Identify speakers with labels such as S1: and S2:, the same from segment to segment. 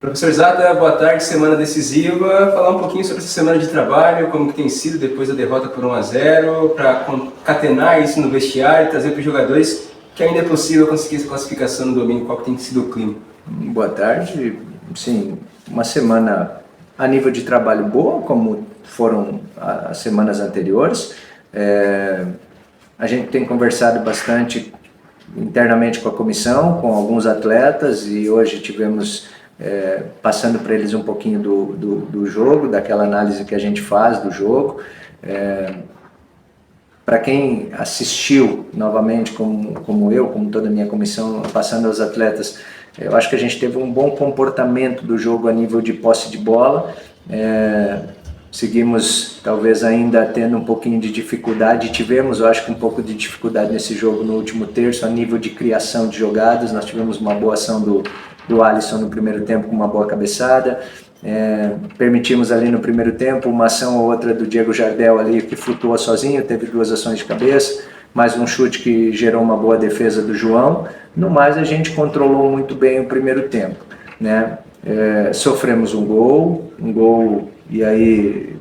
S1: Professor Zata, boa tarde, semana decisiva. Falar um pouquinho sobre essa semana de trabalho, como que tem sido depois da derrota por 1-0, para concatenar isso no vestiário e trazer para os jogadores que ainda é possível conseguir essa classificação no domingo. Qual que tem sido o clima?
S2: Boa tarde. Sim, uma semana a nível de trabalho boa, como foram as semanas anteriores. A gente tem conversado bastante internamente com a comissão, com alguns atletas, e hoje tivemos passando para eles um pouquinho do jogo, daquela análise que a gente faz do jogo. Para quem assistiu novamente, como eu, como toda a minha comissão, passando aos atletas, eu acho que a gente teve um bom comportamento do jogo a nível de posse de bola. Seguimos talvez ainda tendo um pouquinho de dificuldade, tivemos eu acho que um pouco de dificuldade nesse jogo no último terço, a nível de criação de jogadas. Nós tivemos uma boa ação do Alisson no primeiro tempo com uma boa cabeçada, permitimos ali no primeiro tempo uma ação ou outra do Diego Jardel ali que flutuou sozinho, teve duas ações de cabeça, mais um chute que gerou uma boa defesa do João. No mais, a gente controlou muito bem o primeiro tempo, né? Sofremos um gol, e aí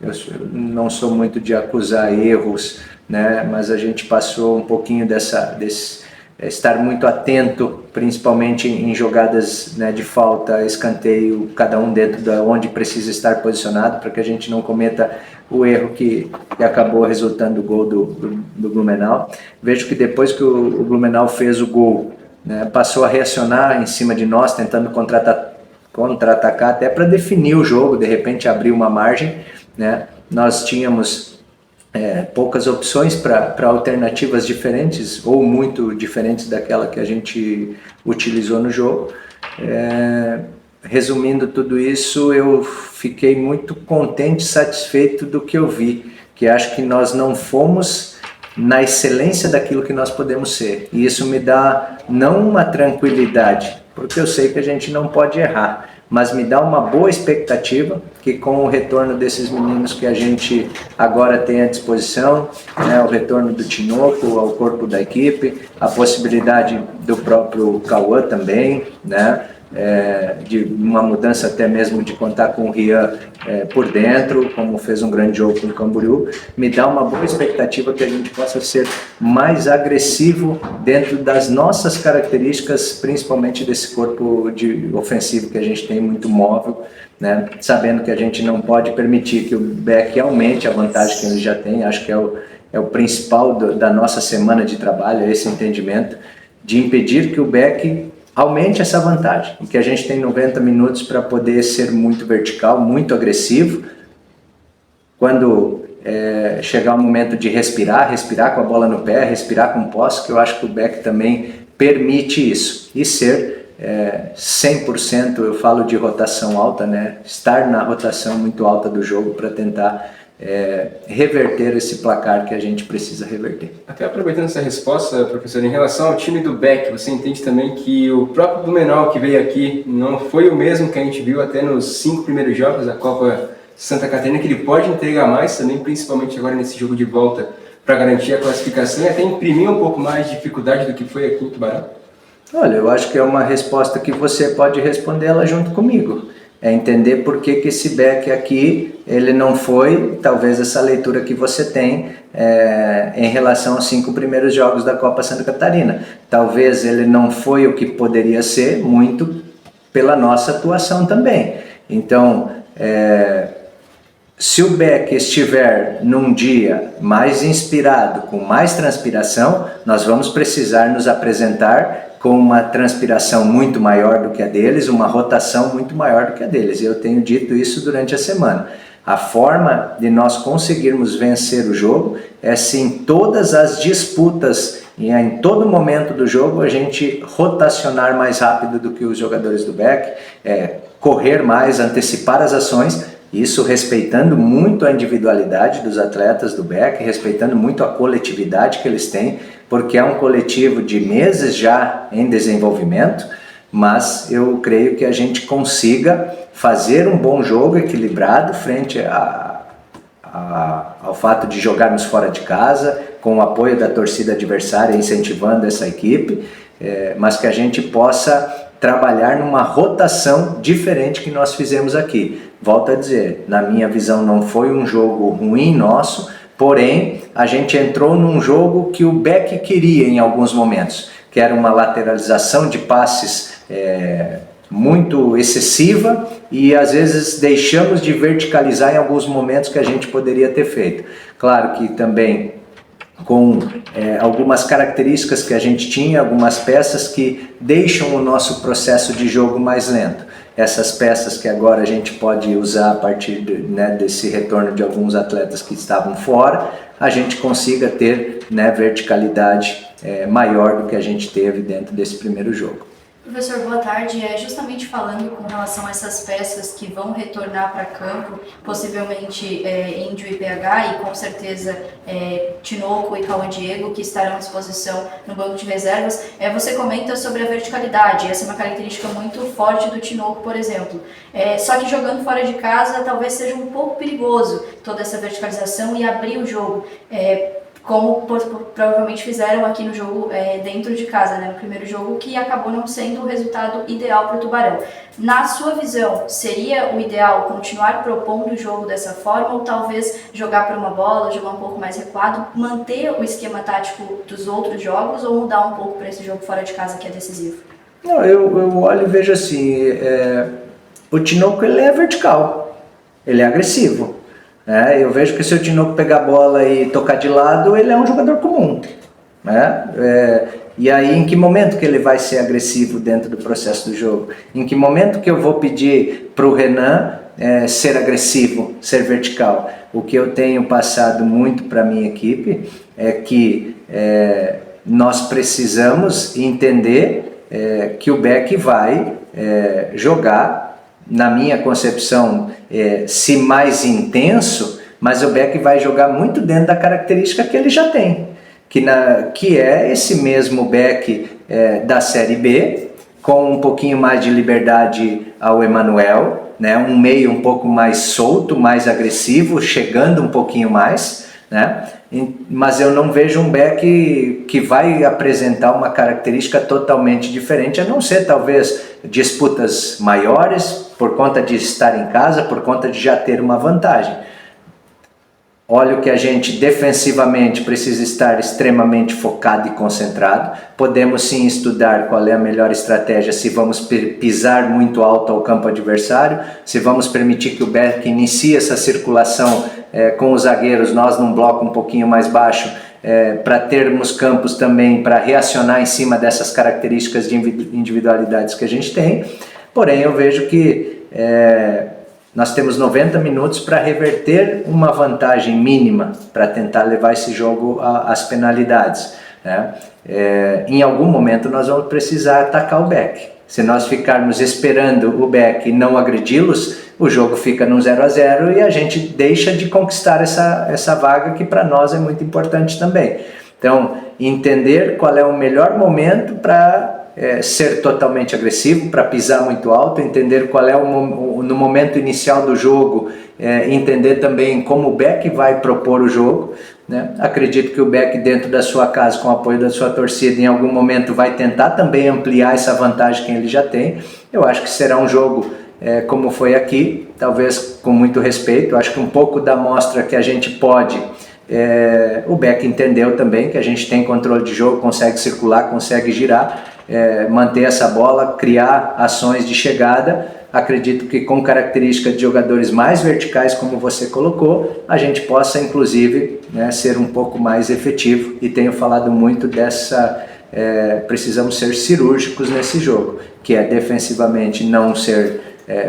S2: eu não sou muito de acusar erros, né? Mas a gente passou um pouquinho desse estar muito atento, principalmente em jogadas, né, de falta, escanteio, cada um dentro de onde precisa estar posicionado, para que a gente não cometa o erro que acabou resultando o gol do Blumenau. Vejo que depois que o Blumenau fez o gol, né, passou a reacionar em cima de nós, tentando contra-atacar até para definir o jogo, de repente abrir uma margem, né? Nós tínhamos poucas opções para alternativas diferentes ou muito diferentes daquela que a gente utilizou no jogo. Resumindo tudo isso, eu fiquei muito contente, satisfeito do que eu vi, que acho que nós não fomos na excelência daquilo que nós podemos ser, e isso me dá não uma tranquilidade, porque eu sei que a gente não pode errar, mas me dá uma boa expectativa que com o retorno desses meninos que a gente agora tem à disposição, né, o retorno do Tinoco ao corpo da equipe, a possibilidade do próprio Cauã também, né, de uma mudança até mesmo de contar com o Rian por dentro, como fez um grande jogo com o Camboriú, me dá uma boa expectativa que a gente possa ser mais agressivo dentro das nossas características, principalmente desse corpo ofensivo que a gente tem muito móvel, né? Sabendo que a gente não pode permitir que o Beck aumente a vantagem que ele já tem. Acho que é o principal da nossa semana de trabalho, esse entendimento de impedir que o Beck aumente essa vantagem, e que a gente tem 90 minutos para poder ser muito vertical, muito agressivo. Quando chegar o momento de respirar com a bola no pé, respirar com posse, que eu acho que o Beck também permite isso, e ser 100%, eu falo de rotação alta, né? Estar na rotação muito alta do jogo para tentar reverter esse placar que a gente precisa reverter.
S1: Até aproveitando essa resposta, professor, em relação ao time do Beck, você entende também que o próprio Blumenau que veio aqui não foi o mesmo que a gente viu até nos 5 primeiros jogos da Copa Santa Catarina, que ele pode entregar mais também, principalmente agora nesse jogo de volta, para garantir a classificação e até imprimir um pouco mais de dificuldade do que foi aqui em Tubarão?
S2: Olha, eu acho que é uma resposta que você pode responder ela junto comigo. É entender por que esse Beck aqui, ele não foi, talvez, essa leitura que você tem em relação aos 5 primeiros jogos da Copa Santa Catarina. Talvez ele não foi o que poderia ser, muito pela nossa atuação também. Então, se o Beck estiver num dia mais inspirado, com mais transpiração, nós vamos precisar nos apresentar com uma transpiração muito maior do que a deles, uma rotação muito maior do que a deles. Eu tenho dito isso durante a semana. A forma de nós conseguirmos vencer o jogo é se em todas as disputas e em todo momento do jogo a gente rotacionar mais rápido do que os jogadores do Beck, correr mais, antecipar as ações, isso respeitando muito a individualidade dos atletas do Beck, respeitando muito a coletividade que eles têm, porque é um coletivo de meses já em desenvolvimento, mas eu creio que a gente consiga fazer um bom jogo equilibrado frente ao fato de jogarmos fora de casa, com o apoio da torcida adversária incentivando essa equipe, mas que a gente possa trabalhar numa rotação diferente que nós fizemos aqui. Volto a dizer, na minha visão não foi um jogo ruim nosso, porém a gente entrou num jogo que o Beck queria em alguns momentos, que era uma lateralização de passes muito excessiva e às vezes deixamos de verticalizar em alguns momentos que a gente poderia ter feito. Claro que também com algumas características que a gente tinha, algumas peças que deixam o nosso processo de jogo mais lento. Essas peças que agora a gente pode usar a partir desse retorno de alguns atletas que estavam fora, a gente consiga ter verticalidade maior do que a gente teve dentro desse primeiro jogo.
S3: Professor, boa tarde. Justamente falando com relação a essas peças que vão retornar para campo, possivelmente Índio e PH, e com certeza Tinoco e Cauã Diego, que estarão à disposição no banco de reservas, você comenta sobre a verticalidade. Essa é uma característica muito forte do Tinoco, por exemplo. Só que jogando fora de casa talvez seja um pouco perigoso toda essa verticalização e abrir o jogo. Como provavelmente fizeram aqui no jogo dentro de casa, no primeiro jogo, que acabou não sendo o resultado ideal para o Tubarão. Na sua visão, seria o ideal continuar propondo o jogo dessa forma ou talvez jogar para uma bola, jogar um pouco mais recuado, manter o esquema tático dos outros jogos ou mudar um pouco para esse jogo fora de casa que é decisivo?
S2: Não, eu olho e vejo assim, o Tinoco ele é vertical, ele é agressivo. Eu vejo que se o Tinoco pegar a bola e tocar de lado, ele é um jogador comum. E aí, em que momento que ele vai ser agressivo dentro do processo do jogo? Em que momento que eu vou pedir para o Renan ser agressivo, ser vertical? O que eu tenho passado muito para a minha equipe é que nós precisamos entender que o Beck vai jogar, na minha concepção, se mais intenso, mas o Beck vai jogar muito dentro da característica que ele já tem, que é esse mesmo Beck da Série B, com um pouquinho mais de liberdade ao Emanuel, um meio um pouco mais solto, mais agressivo, chegando um pouquinho mais, mas eu não vejo um Beck que vai apresentar uma característica totalmente diferente, a não ser talvez disputas maiores, por conta de estar em casa, por conta de já ter uma vantagem. Olha o que a gente defensivamente precisa estar extremamente focado e concentrado. Podemos sim estudar qual é a melhor estratégia, se vamos pisar muito alto ao campo adversário, se vamos permitir que o Beck inicie essa circulação com os zagueiros, nós num bloco um pouquinho mais baixo, para termos campos também para reacionar em cima dessas características de individualidades que a gente tem. Porém, eu vejo que nós temos 90 minutos para reverter uma vantagem mínima, para tentar levar esse jogo às penalidades. Em algum momento nós vamos precisar atacar o Beck. Se nós ficarmos esperando o Beck e não agredi-los, o jogo fica num 0-0 e a gente deixa de conquistar essa vaga que para nós é muito importante também. Então, entender qual é o melhor momento para ser totalmente agressivo, para pisar muito alto, entender qual é no momento inicial do jogo, entender também como o Beck vai propor o jogo. Acredito que o Beck, dentro da sua casa, com o apoio da sua torcida, em algum momento vai tentar também ampliar essa vantagem que ele já tem. Eu acho que será um jogo como foi aqui, talvez com muito respeito. Acho que um pouco da mostra que a gente pode, o Beck entendeu também que a gente tem controle de jogo, consegue circular, consegue girar, manter essa bola, criar ações de chegada. Acredito que com características de jogadores mais verticais, como você colocou, a gente possa inclusive ser um pouco mais efetivo, e tenho falado muito precisamos ser cirúrgicos nesse jogo, que é defensivamente não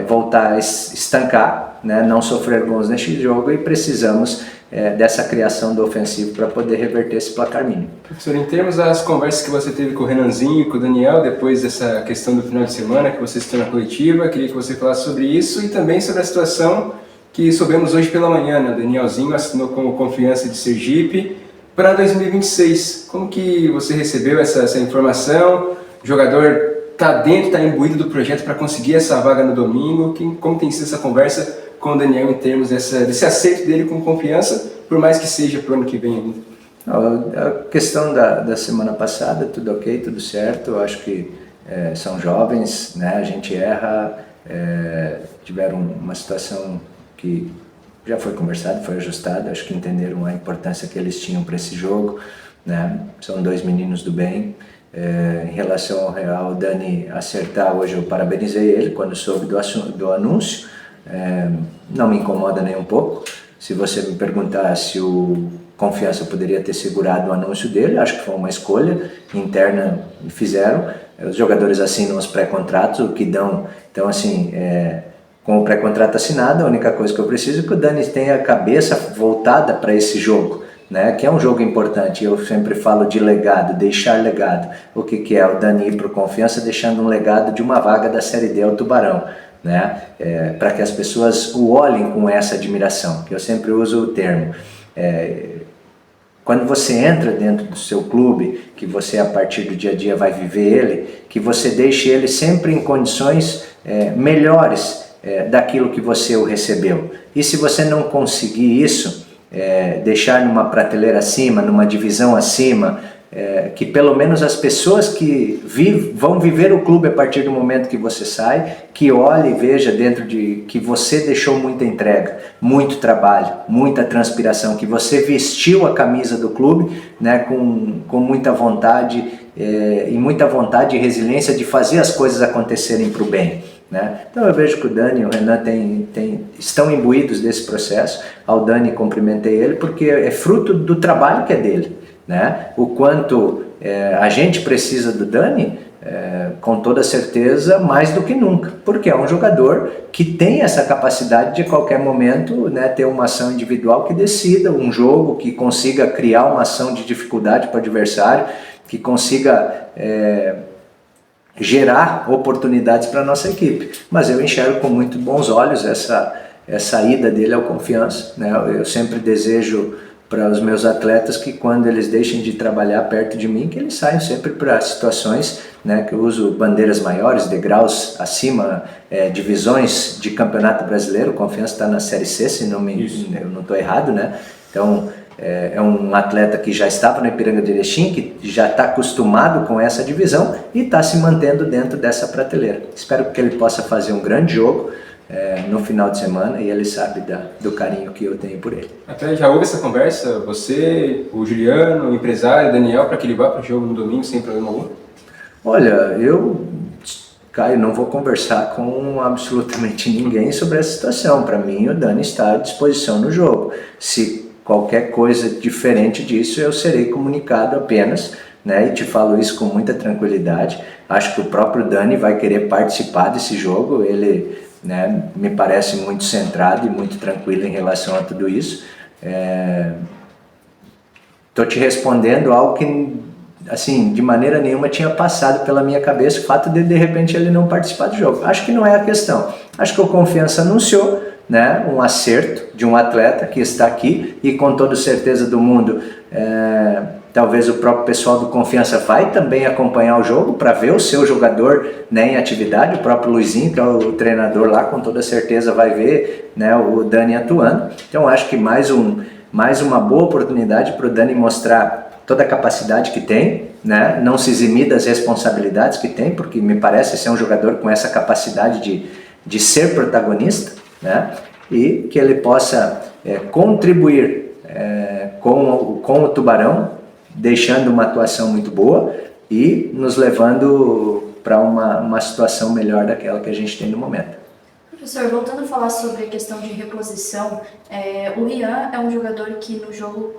S2: voltar a estancar, não sofrer gols neste jogo, e precisamos dessa criação do ofensivo para poder reverter esse placar mínimo.
S1: Professor, em termos das conversas que você teve com o Renanzinho e com o Daniel, depois dessa questão do final de semana que você citou na coletiva, queria que você falasse sobre isso e também sobre a situação que soubemos hoje pela manhã, O Danielzinho assinou com Confiança de Sergipe para 2026. Como que você recebeu essa informação? O jogador está dentro, está imbuído do projeto para conseguir essa vaga no domingo. Como tem sido essa conversa com o Daniel em termos desse acerto dele com Confiança, por mais que seja para o ano que vem ainda?
S2: A questão da semana passada, tudo ok, tudo certo. Eu acho que são jovens, né? A gente erra, tiveram uma situação que já foi conversado, foi ajustado, acho que entenderam a importância que eles tinham para esse jogo, né? São 2 meninos do bem. Em relação ao Dani acertar, hoje eu parabenizei ele quando soube do anúncio, não me incomoda nem um pouco. Se você me perguntar se o Confiança poderia ter segurado o anúncio dele, acho que foi uma escolha interna que fizeram. Os jogadores assinam os pré-contratos, o que dão, então assim, com o pré-contrato assinado, a única coisa que eu preciso é que o Dani tenha a cabeça voltada para esse jogo, né, que é um jogo importante. Eu sempre falo de legado, deixar legado. O que é o Dani ir para o Confiança deixando um legado de uma vaga da Série D ao Tubarão, né, para que as pessoas o olhem com essa admiração, que eu sempre uso o termo. Quando você entra dentro do seu clube, que você a partir do dia a dia vai viver ele, que você deixe ele sempre em condições melhores daquilo que você o recebeu. E se você não conseguir isso, deixar numa prateleira acima, numa divisão acima, que pelo menos as pessoas que vão viver o clube a partir do momento que você sai, que olhe e veja dentro de que você deixou muita entrega, muito trabalho, muita transpiração, que você vestiu a camisa do clube, né, com muita vontade e muita vontade e resiliência de fazer as coisas acontecerem para o bem, né? Então eu vejo que o Dani e o Renan estão imbuídos desse processo. Ao Dani cumprimentei ele porque é fruto do trabalho que é dele, né? O quanto a gente precisa do Dani, com toda certeza, mais do que nunca, porque é um jogador que tem essa capacidade de a qualquer momento, né, ter uma ação individual que decida um jogo, que consiga criar uma ação de dificuldade para o adversário, que consiga gerar oportunidades para a nossa equipe. Mas eu enxergo com muito bons olhos essa ida dele ao Confiança, né? Eu sempre desejo para os meus atletas que quando eles deixem de trabalhar perto de mim, que eles saiam sempre para situações, né, que eu uso bandeiras maiores, degraus acima, divisões de Campeonato Brasileiro. O Confiança está na Série C, se eu não estou errado, né? Então é um atleta que já estava no Ipiranga de Erechim, que já está acostumado com essa divisão e está se mantendo dentro dessa prateleira. Espero que ele possa fazer um grande jogo no final de semana, e ele sabe do carinho que eu tenho por ele.
S1: Até já houve essa conversa, você, o Juliano, o empresário, o Daniel, para que ele vá para o jogo no domingo sem problema algum?
S2: Olha, Caio, não vou conversar com absolutamente ninguém sobre essa situação. Para mim, o Dani está à disposição no jogo. Se qualquer coisa diferente disso, eu serei comunicado apenas, né? E te falo isso com muita tranquilidade. Acho que o próprio Dani vai querer participar desse jogo. Ele, né, me parece muito centrado e muito tranquilo em relação a tudo isso. Estou te respondendo algo que, assim, de maneira nenhuma tinha passado pela minha cabeça o fato de repente ele não participar do jogo. Acho que não é a questão. Acho que o Confiança anunciou, né, um acerto de um atleta que está aqui, e com toda certeza do mundo, talvez o próprio pessoal do Confiança vai também acompanhar o jogo para ver o seu jogador, né, em atividade. O próprio Luizinho, que é o treinador lá, com toda certeza vai ver, né, o Dani atuando. Então acho que mais uma boa oportunidade para o Dani mostrar toda a capacidade que tem, né, não se eximir das responsabilidades que tem, porque me parece ser um jogador com essa capacidade de ser protagonista, né, e que ele possa contribuir com o Tubarão, deixando uma atuação muito boa e nos levando para uma situação melhor daquela que a gente tem no momento.
S3: Professor, voltando a falar sobre a questão de reposição, o Rian é um jogador que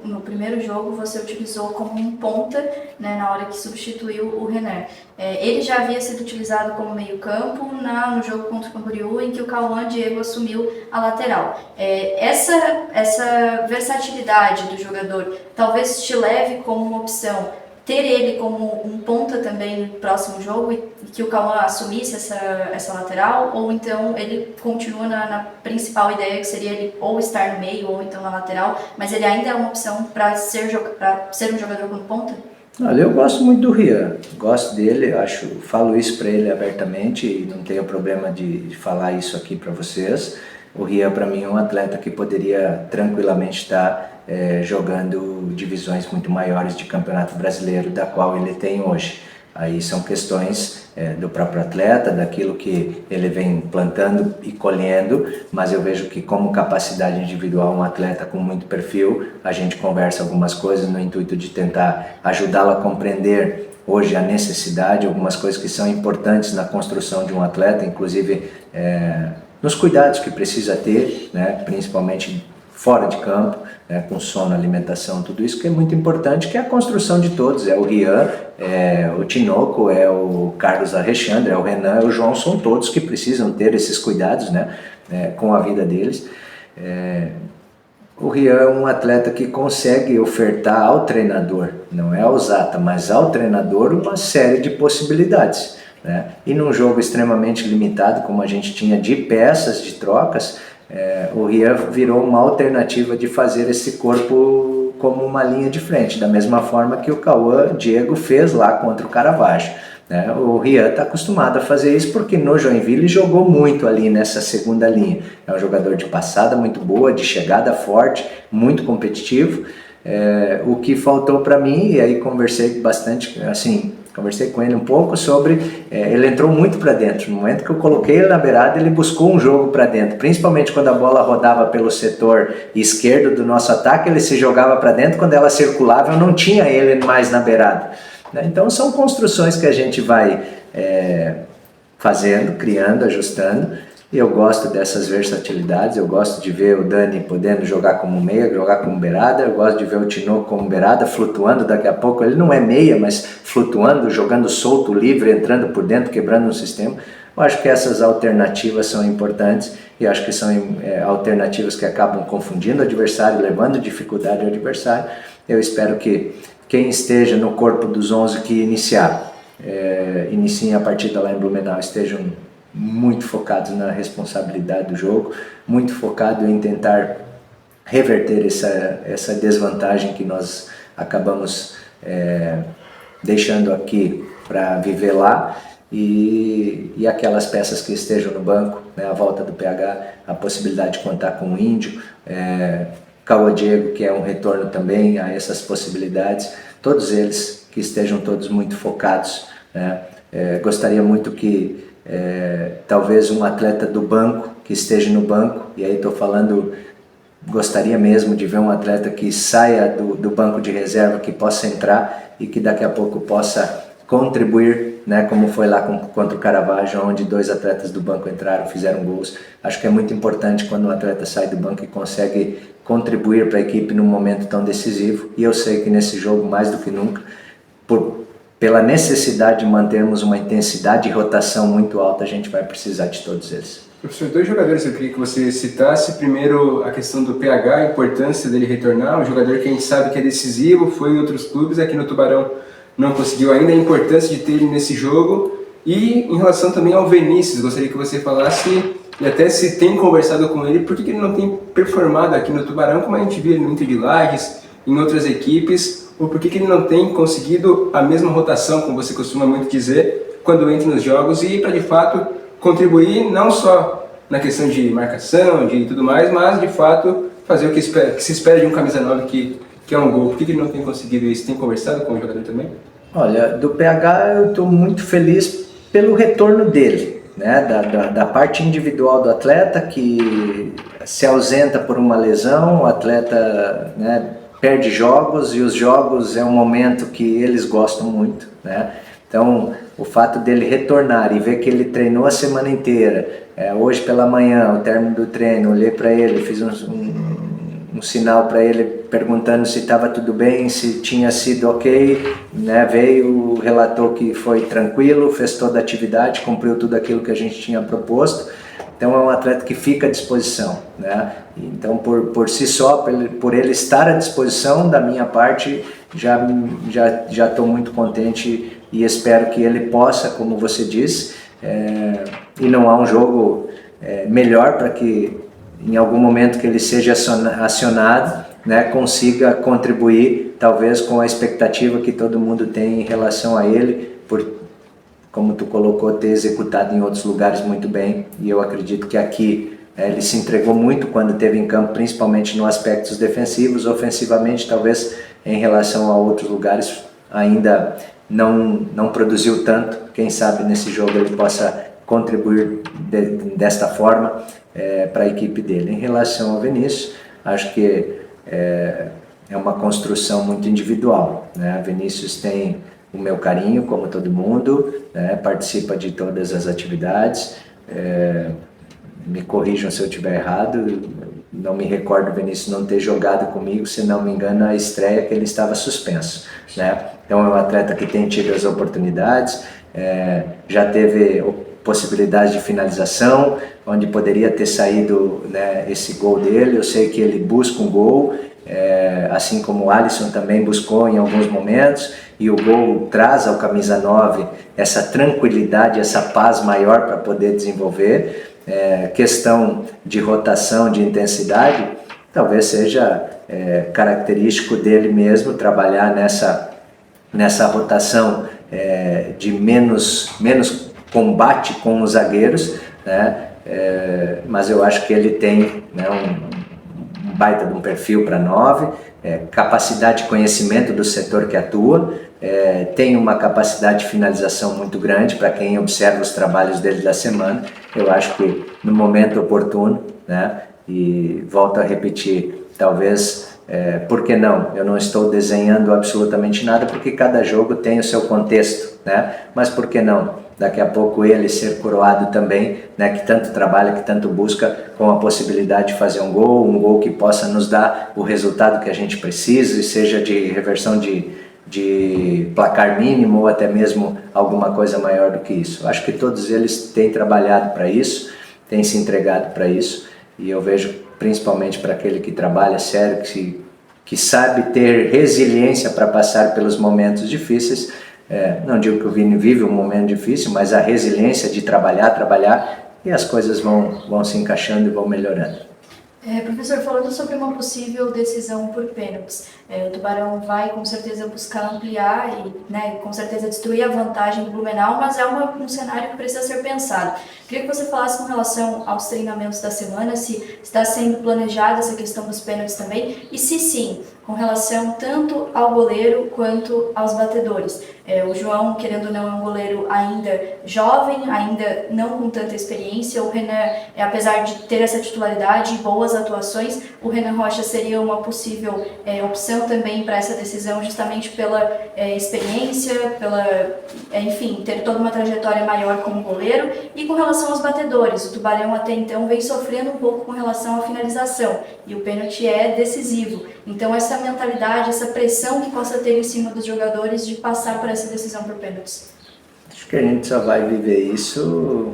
S3: no primeiro jogo você utilizou como um ponta, né, na hora que substituiu o Renan. Ele já havia sido utilizado como meio-campo no jogo contra o Camboriú, em que o Cauã Diego assumiu a lateral. Essa versatilidade do jogador talvez te leve como uma opção ter ele como um ponta também no próximo jogo e que o Cauã assumisse essa lateral, ou então ele continua na principal ideia, que seria ele ou estar no meio ou então na lateral, mas ele ainda é uma opção para ser um jogador como ponta?
S2: Olha, eu gosto muito do Rian, gosto dele, falo isso para ele abertamente e não tenho problema de falar isso aqui para vocês. O Rian, para mim, é um atleta que poderia tranquilamente estar jogando divisões muito maiores de Campeonato Brasileiro, da qual ele tem hoje. Aí são questões do próprio atleta, daquilo que ele vem plantando e colhendo, mas eu vejo que como capacidade individual, um atleta com muito perfil, a gente conversa algumas coisas no intuito de tentar ajudá-lo a compreender hoje a necessidade, algumas coisas que são importantes na construção de um atleta, inclusive nos cuidados que precisa ter, né, principalmente fora de campo, né, com sono, alimentação, tudo isso que é muito importante, que é a construção de todos, é o Rian, é o Tinoco, é o Carlos Alexandre, é o Renan, é o João, são todos que precisam ter esses cuidados, né, com a vida deles. O Rian é um atleta que consegue ofertar ao treinador, não é ao Zata, mas ao treinador uma série de possibilidades, né? E num jogo extremamente limitado, como a gente tinha de peças, de trocas, o Rian virou uma alternativa de fazer esse corpo como uma linha de frente, da mesma forma que o Cauã Diego fez lá contra o Caravaggio, né? O Rian está acostumado a fazer isso porque no Joinville jogou muito ali nessa segunda linha. É um jogador de passada muito boa, de chegada forte, muito competitivo. O que faltou para mim, e aí conversei bastante, assim, conversei com ele um pouco sobre, ele entrou muito para dentro. No momento que eu coloquei ele na beirada, ele buscou um jogo para dentro, principalmente quando a bola rodava pelo setor esquerdo do nosso ataque, ele se jogava para dentro, quando ela circulava eu não tinha ele mais na beirada. Então são construções que a gente vai fazendo, criando, ajustando, e eu gosto dessas versatilidades. Eu gosto de ver o Dani podendo jogar como meia, jogar como beirada, eu gosto de ver o Tinoco como beirada, flutuando daqui a pouco, ele não é meia, mas flutuando, jogando solto, livre, entrando por dentro, quebrando um sistema. Eu acho que essas alternativas são importantes, e acho que são alternativas que acabam confundindo o adversário, levando dificuldade ao adversário. Eu espero que quem esteja no corpo dos 11 que iniciem a partida lá em Blumenau estejam muito focados na responsabilidade do jogo, muito focado em tentar reverter essa desvantagem que nós acabamos deixando aqui para viver lá, e aquelas peças que estejam no banco, né, a volta do PH, a possibilidade de contar com o Índio, Cauã Diego, que é um retorno também a essas possibilidades, todos eles que estejam todos muito focados, né? Gostaria muito que talvez um atleta do banco, que esteja no banco, e aí estou falando, gostaria mesmo de ver um atleta que saia do banco de reserva, que possa entrar e que daqui a pouco possa contribuir, né, como foi lá contra o Caravaggio, onde 2 atletas do banco entraram, fizeram gols. Acho que é muito importante quando um atleta sai do banco e consegue contribuir para a equipe num momento tão decisivo, e eu sei que nesse jogo, mais do que nunca, pela necessidade de mantermos uma intensidade e rotação muito alta, a gente vai precisar de todos eles.
S1: Professor, 2 jogadores eu queria que você citasse. Primeiro, a questão do PH, a importância dele retornar, um jogador que a gente sabe que é decisivo, foi em outros clubes, aqui no Tubarão não conseguiu ainda, a importância de ter ele nesse jogo. E em relação também ao Vinícius, gostaria que você falasse, e até se tem conversado com ele, por que ele não tem performado aqui no Tubarão, como a gente viu no Inter de Lages, em outras equipes, ou por que ele não tem conseguido a mesma rotação, como você costuma muito dizer, quando entra nos jogos, e para de fato contribuir não só na questão de marcação, de tudo mais, mas de fato fazer o que se espera de um camisa 9 que é um gol. Por que ele não tem conseguido isso? Tem conversado com o jogador também?
S2: Olha, do PH eu estou muito feliz pelo retorno dele, né? Da parte individual do atleta, que se ausenta por uma lesão, o atleta, né, perde jogos, e os jogos é um momento que eles gostam muito, né? Então, o fato dele retornar e ver que ele treinou a semana inteira, hoje pela manhã, ao término do treino, olhei para ele, fiz um sinal para ele perguntando se estava tudo bem, se tinha sido ok, né? Veio, relatou que foi tranquilo, fez toda a atividade, cumpriu tudo aquilo que a gente tinha proposto. Então é um atleta que fica à disposição, né? Então por si só, por ele estar à disposição, da minha parte, já estou muito contente e espero que ele possa, como você disse, e não há um jogo melhor para que em algum momento que ele seja acionado, né, consiga contribuir, talvez com a expectativa que todo mundo tem em relação a ele, por, como tu colocou, ter executado em outros lugares muito bem, e eu acredito que aqui ele se entregou muito quando esteve em campo, principalmente nos aspectos defensivos. Ofensivamente, talvez em relação a outros lugares ainda não produziu tanto. Quem sabe nesse jogo ele possa contribuir desta forma para a equipe dele. Em relação ao Vinícius, acho que é uma construção muito individual, né? Vinícius tem o meu carinho, como todo mundo, né? Participa de todas as atividades. Me corrijam se eu estiver errado, não me recordo o Vinícius não ter jogado comigo, se não me engano, a estreia que ele estava suspenso, né? Então é um atleta que tem tido as oportunidades, já teve possibilidade de finalização, onde poderia ter saído, né, esse gol dele. Eu sei que ele busca um gol, assim como o Alisson também buscou em alguns momentos, e o gol traz ao camisa 9 essa tranquilidade, essa paz maior para poder desenvolver. Questão de rotação, de intensidade, talvez seja característico dele mesmo trabalhar nessa rotação de menos combate com os zagueiros, né? Mas eu acho que ele tem, né, um baita de um perfil para 9, capacidade de conhecimento do setor que atua, tem uma capacidade de finalização muito grande. Para quem observa os trabalhos dele da semana, eu acho que no momento oportuno, né, e volto a repetir, talvez, por que não? Eu não estou desenhando absolutamente nada, porque cada jogo tem o seu contexto, né? Mas por que não? Daqui a pouco ele ser coroado também, né, que tanto trabalha, que tanto busca, com a possibilidade de fazer um gol que possa nos dar o resultado que a gente precisa, e seja de reversão de placar mínimo ou até mesmo alguma coisa maior do que isso. Acho que todos eles têm trabalhado para isso, têm se entregado para isso, e eu vejo principalmente para aquele que trabalha sério, que sabe ter resiliência para passar pelos momentos difíceis. Não digo que o Vini vive um momento difícil, mas a resiliência de trabalhar, e as coisas vão se encaixando e vão melhorando.
S3: Professor, falando sobre uma possível decisão por pênaltis, o Tubarão vai com certeza buscar ampliar e, né, com certeza destruir a vantagem do Blumenau, mas é um cenário que precisa ser pensado. Queria que você falasse com relação aos treinamentos da semana, se está sendo planejada essa questão dos pênaltis também, e se sim, com relação tanto ao goleiro quanto aos batedores. O João, querendo ou não, é um goleiro ainda jovem, ainda não com tanta experiência. O Renan, apesar de ter essa titularidade e boas atuações, o Renan Rocha seria uma possível opção também para essa decisão, justamente pela experiência, enfim, ter toda uma trajetória maior como goleiro. E com relação aos batedores, o Tubarão até então vem sofrendo um pouco com relação à finalização, e o pênalti é decisivo. Então essa mentalidade, essa pressão que possa ter em cima dos jogadores de passar por essa decisão por pênaltis.
S2: Acho que a gente só vai viver isso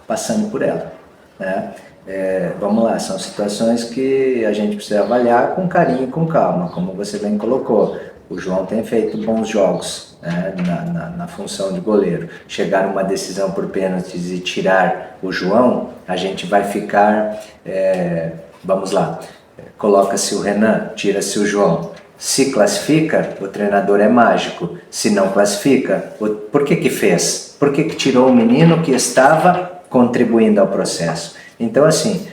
S2: passando por ela, né? Vamos lá, são situações que a gente precisa avaliar com carinho e com calma, como você bem colocou. O João tem feito bons jogos, né, na função de goleiro. Chegar a uma decisão por pênaltis e tirar o João, a gente vai ficar, vamos lá, coloca-se o Renan, tira-se o João. Se classifica, o treinador é mágico. Se não classifica, por que fez? Por que tirou o menino que estava contribuindo ao processo? Então, assim,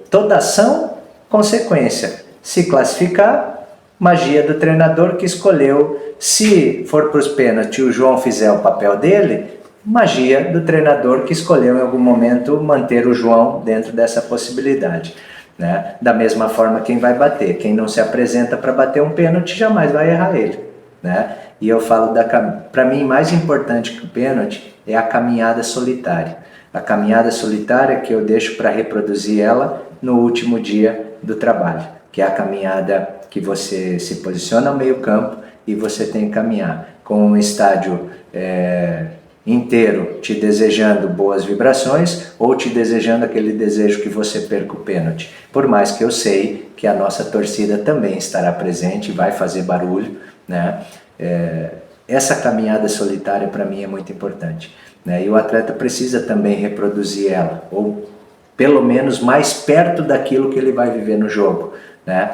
S2: toda ação, consequência. Se classificar, magia do treinador que escolheu. Se for para os pênaltis e o João fizer o papel dele, magia do treinador que escolheu em algum momento manter o João dentro dessa possibilidade, né? Da mesma forma, quem vai bater, quem não se apresenta para bater um pênalti jamais vai errar ele, né? E eu falo, para mim, mais importante que o pênalti é a caminhada solitária. A caminhada solitária que eu deixo para reproduzir ela no último dia do trabalho, que é a caminhada que você se posiciona ao meio campo e você tem que caminhar com um estádio inteiro te desejando boas vibrações ou te desejando aquele desejo que você perca o pênalti. Por mais que eu sei que a nossa torcida também estará presente e vai fazer barulho, né? Essa caminhada solitária para mim é muito importante, né? E o atleta precisa também reproduzir ela, ou pelo menos mais perto daquilo que ele vai viver no jogo, né?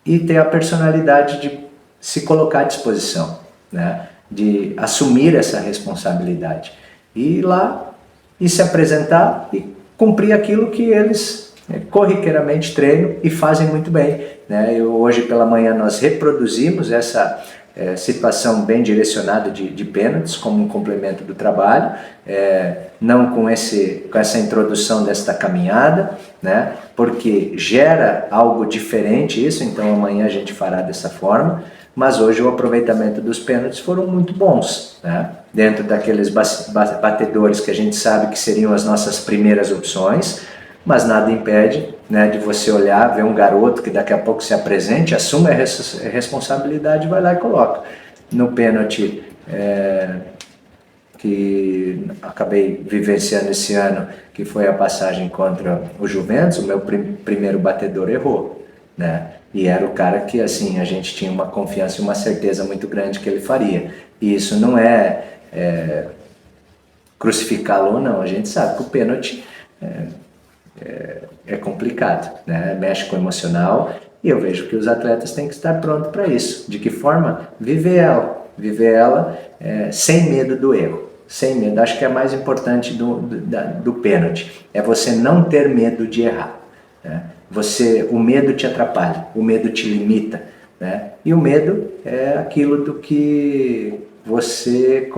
S2: E ter a personalidade de se colocar à disposição, né? De assumir essa responsabilidade, e ir lá e se apresentar e cumprir aquilo que eles corriqueiramente treinam e fazem muito bem, né? Hoje pela manhã nós reproduzimos essa situação bem direcionada de pênaltis como um complemento do trabalho, não com essa introdução desta caminhada, né? Porque gera algo diferente isso, então amanhã a gente fará dessa forma, mas hoje o aproveitamento dos pênaltis foram muito bons, né? Dentro daqueles batedores que a gente sabe que seriam as nossas primeiras opções, mas nada impede, né, de você olhar, ver um garoto que daqui a pouco se apresente, assume a responsabilidade, vai lá e coloca. No pênalti que acabei vivenciando esse ano, que foi a passagem contra o Juventus, o meu primeiro batedor errou, né? E era o cara que, assim, a gente tinha uma confiança e uma certeza muito grande que ele faria. E isso não é crucificá-lo ou não, a gente sabe que o pênalti é complicado, né? Mexe com o emocional, e eu vejo que os atletas têm que estar prontos para isso. De que forma? Viver ela sem medo do erro, sem medo. Acho que é mais importante do pênalti, é você não ter medo de errar, né? O medo te atrapalha, o medo te limita, né? E o medo é aquilo do que você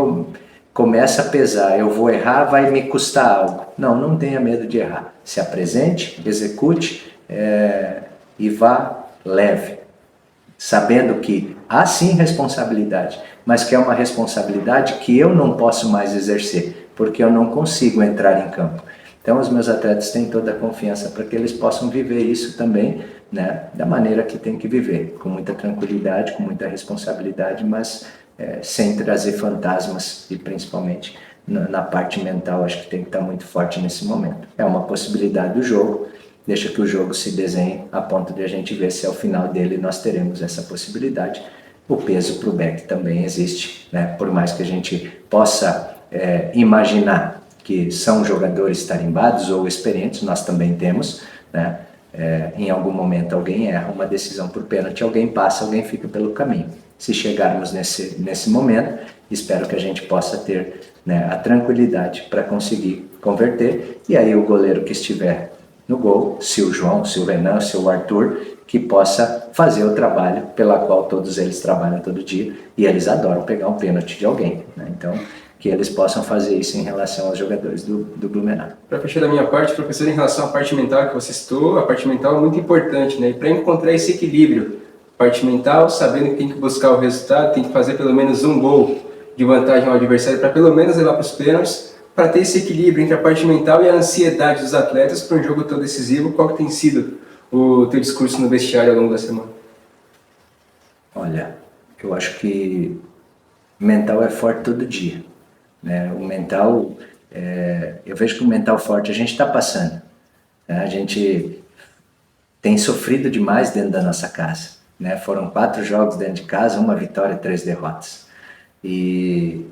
S2: começa a pesar, eu vou errar, vai me custar algo. Não tenha medo de errar. Se apresente, execute e vá leve, sabendo que há sim responsabilidade, mas que é uma responsabilidade que eu não posso mais exercer, porque eu não consigo entrar em campo. Então os meus atletas têm toda a confiança para que eles possam viver isso também, né, da maneira que tem que viver, com muita tranquilidade, com muita responsabilidade, mas sem trazer fantasmas, e principalmente na parte mental acho que tem que estar muito forte nesse momento. É uma possibilidade do jogo, deixa que o jogo se desenhe a ponto de a gente ver se ao final dele nós teremos essa possibilidade. O peso para o back também existe, né? Por mais que a gente possa imaginar que são jogadores tarimbados ou experientes, nós também temos, né? Em algum momento alguém erra uma decisão por pênalti, alguém passa, alguém fica pelo caminho. Se chegarmos nesse momento, espero que a gente possa ter, né, a tranquilidade para conseguir converter, e aí o goleiro que estiver no gol, se o João, se o Renan, se o Arthur, que possa fazer o trabalho pela qual todos eles trabalham todo dia, e eles adoram pegar um pênalti de alguém, né? Então, que eles possam fazer isso em relação aos jogadores do Blumenau.
S1: Para fechar da minha parte, professor, em relação à parte mental que você citou, a parte mental é muito importante, né? E para encontrar esse equilíbrio, parte mental, sabendo que tem que buscar o resultado, tem que fazer pelo menos um gol de vantagem ao adversário para pelo menos levar para os pênaltis, para ter esse equilíbrio entre a parte mental e a ansiedade dos atletas para um jogo tão decisivo. Qual que tem sido o teu discurso no vestiário ao longo da semana?
S2: Olha, eu acho que mental é forte todo dia, né? O mental, eu vejo que o mental forte a gente está passando, né? A gente tem sofrido demais dentro da nossa casa, né? Foram 4 jogos dentro de casa, 1 vitória e 3 derrotas. E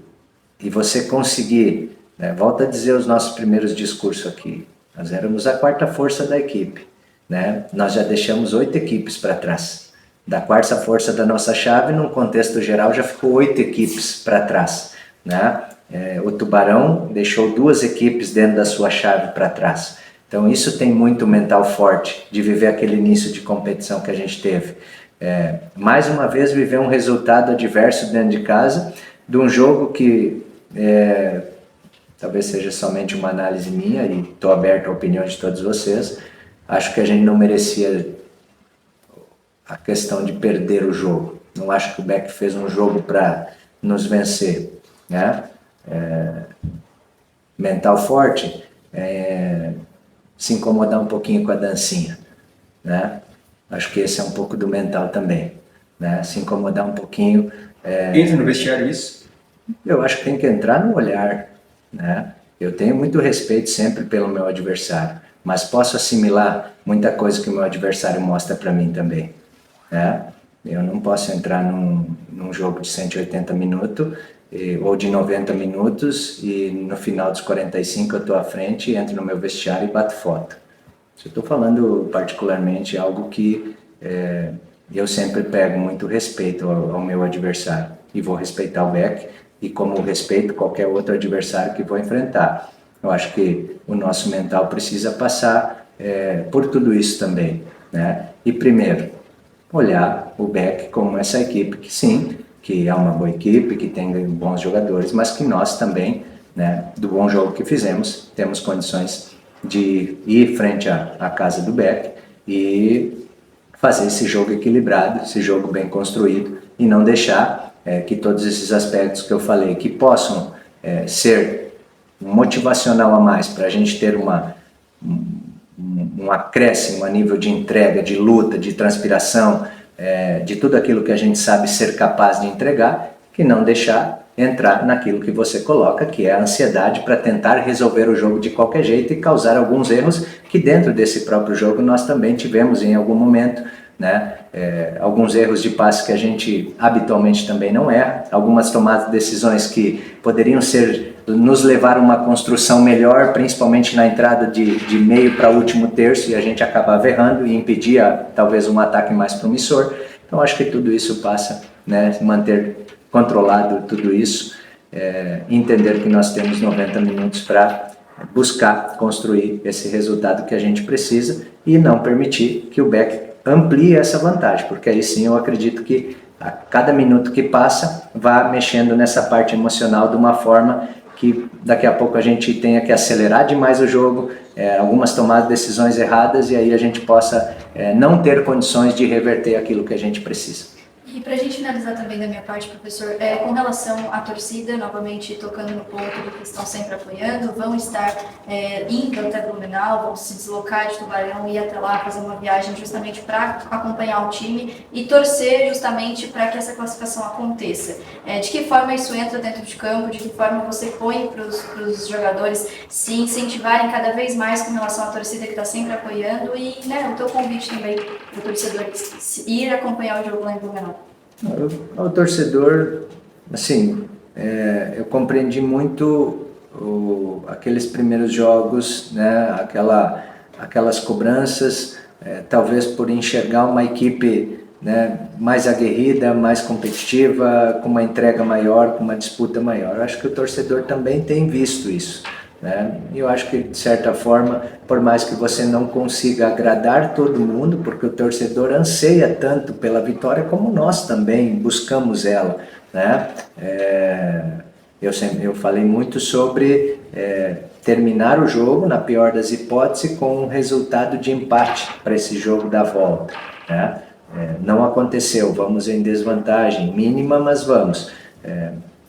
S2: você conseguir, né? Volto a dizer os nossos primeiros discursos aqui, nós éramos a 4ª força da equipe, né? Nós já deixamos 8 equipes para trás. Da 4ª força da nossa chave, num contexto geral, já ficou 8 equipes para trás, né? O Tubarão deixou 2 equipes dentro da sua chave para trás. Então isso tem muito mental forte, de viver aquele início de competição que a gente teve. Mais uma vez viver um resultado adverso dentro de casa, de um jogo que talvez seja somente uma análise minha, e estou aberto à opinião de todos vocês. Acho que a gente não merecia a questão de perder o jogo. Não acho que o Beck fez um jogo para nos vencer, né? Mental forte, se incomodar um pouquinho com a dancinha, né? Acho que esse é um pouco do mental também, né? Se incomodar um pouquinho.
S1: Entra no vestiário isso?
S2: Eu acho que tem que entrar no olhar, né? Eu tenho muito respeito sempre pelo meu adversário, mas posso assimilar muita coisa que o meu adversário mostra para mim também, né? Eu não posso entrar num jogo de 180 minutos ou de 90 minutos e no final dos 45 eu estou à frente, entro no meu vestiário e bato foto. Eu estou falando particularmente algo que eu sempre pego muito respeito ao meu adversário, e vou respeitar o Beck, e como respeito qualquer outro adversário que vou enfrentar. Eu acho que o nosso mental precisa passar por tudo isso também, né? E primeiro, olhar o Beck como essa equipe que sim, que é uma boa equipe, que tem bons jogadores, mas que nós também, né, do bom jogo que fizemos, temos condições de ir frente à casa do Beck e fazer esse jogo equilibrado, esse jogo bem construído e não deixar que todos esses aspectos que eu falei, que possam ser um motivacional a mais para a gente ter um acréscimo a nível de entrega, de luta, de transpiração, de tudo aquilo que a gente sabe ser capaz de entregar, que não deixar entrar naquilo que você coloca, que é a ansiedade para tentar resolver o jogo de qualquer jeito e causar alguns erros que dentro desse próprio jogo nós também tivemos em algum momento, né? Alguns erros de passe que a gente habitualmente também não erra, algumas tomadas de decisões que poderiam nos levar a uma construção melhor, principalmente na entrada de meio para último terço, e a gente acabava errando e impedia talvez um ataque mais promissor. Então acho que tudo isso passa, né, manter controlado tudo isso, entender que nós temos 90 minutos para buscar construir esse resultado que a gente precisa e não permitir que o Beck amplie essa vantagem, porque aí sim eu acredito que a cada minuto que passa vá mexendo nessa parte emocional de uma forma que daqui a pouco a gente tenha que acelerar demais o jogo, algumas tomadas de decisões erradas, e aí a gente possa não ter condições de reverter aquilo que a gente precisa.
S3: E para a gente finalizar também da minha parte, professor, com relação à torcida, novamente tocando no ponto do que estão sempre apoiando, vão estar indo até Blumenau, vão se deslocar de Tubarão, ir até lá, fazer uma viagem justamente para acompanhar o time e torcer justamente para que essa classificação aconteça. De que forma isso entra dentro de campo, de que forma você põe para os jogadores se incentivarem cada vez mais com relação à torcida que está sempre apoiando e, né, o teu convite também para o torcedor ir acompanhar o jogo lá em Blumenau.
S2: O torcedor, assim, eu compreendi muito aqueles primeiros jogos, né, aquelas cobranças, talvez por enxergar uma equipe, né, mais aguerrida, mais competitiva, com uma entrega maior, com uma disputa maior. Eu acho que o torcedor também tem visto isso, né? E eu acho que, de certa forma, por mais que você não consiga agradar todo mundo, porque o torcedor anseia tanto pela vitória como nós também buscamos ela, né? Eu falei muito sobre terminar o jogo, na pior das hipóteses, com um resultado de empate para esse jogo da volta, né? Não aconteceu, vamos em desvantagem mínima, mas vamos.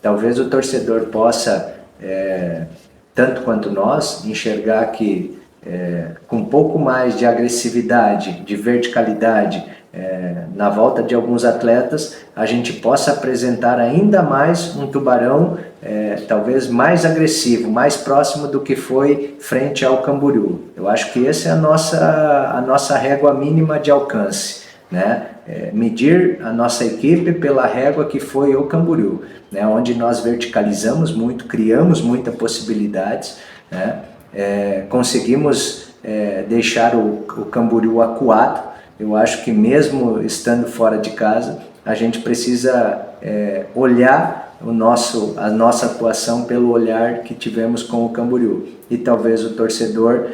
S2: Talvez o torcedor possa, tanto quanto nós, enxergar que com um pouco mais de agressividade, de verticalidade, na volta de alguns atletas, a gente possa apresentar ainda mais um Tubarão talvez mais agressivo, mais próximo do que foi frente ao Camboriú. Eu acho que essa é a nossa régua mínima de alcance, né? Medir a nossa equipe pela régua que foi o Camboriú, né? Onde nós verticalizamos muito, criamos muitas possibilidades, né? Conseguimos deixar o Camboriú acuado. Eu acho que mesmo estando fora de casa, a gente precisa olhar a nossa atuação pelo olhar que tivemos com o Camboriú. E talvez o torcedor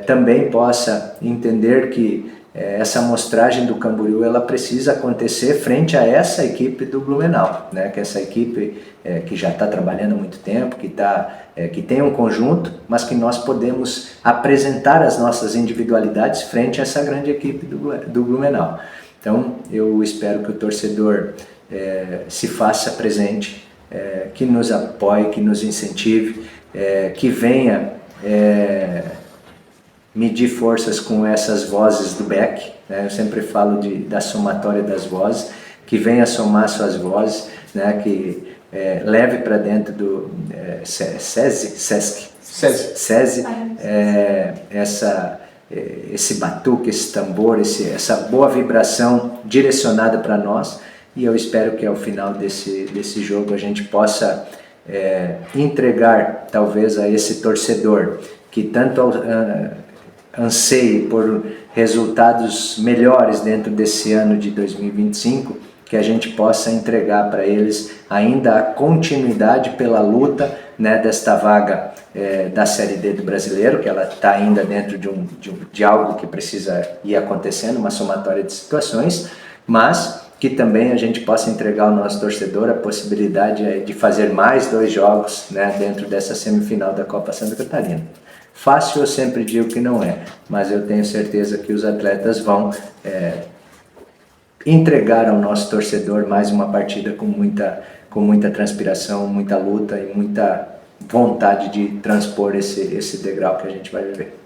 S2: também possa entender que essa amostragem do Camboriú ela precisa acontecer frente a essa equipe do Blumenau, né? Que essa equipe que já está trabalhando há muito tempo, que tem um conjunto, mas que nós podemos apresentar as nossas individualidades frente a essa grande equipe do Blumenau. Então eu espero que o torcedor se faça presente, que nos apoie, que nos incentive, que venha medir forças com essas vozes do Beck, né? Eu sempre falo da somatória das vozes, que venha somar suas vozes, né? Que leve para dentro do SESI, esse batuque, esse tambor, essa boa vibração direcionada para nós, e eu espero que ao final desse jogo a gente possa entregar talvez a esse torcedor que tanto anseie por resultados melhores dentro desse ano de 2025, que a gente possa entregar para eles ainda a continuidade pela luta, né, desta vaga da Série D do Brasileiro, que ela está ainda dentro de algo que precisa ir acontecendo, uma somatória de situações, mas que também a gente possa entregar ao nosso torcedor a possibilidade de fazer mais 2 jogos, né, dentro dessa semifinal da Copa Santa Catarina. Fácil eu sempre digo que não é, mas eu tenho certeza que os atletas vão entregar ao nosso torcedor mais uma partida com muita transpiração, muita luta e muita vontade de transpor esse degrau que a gente vai viver.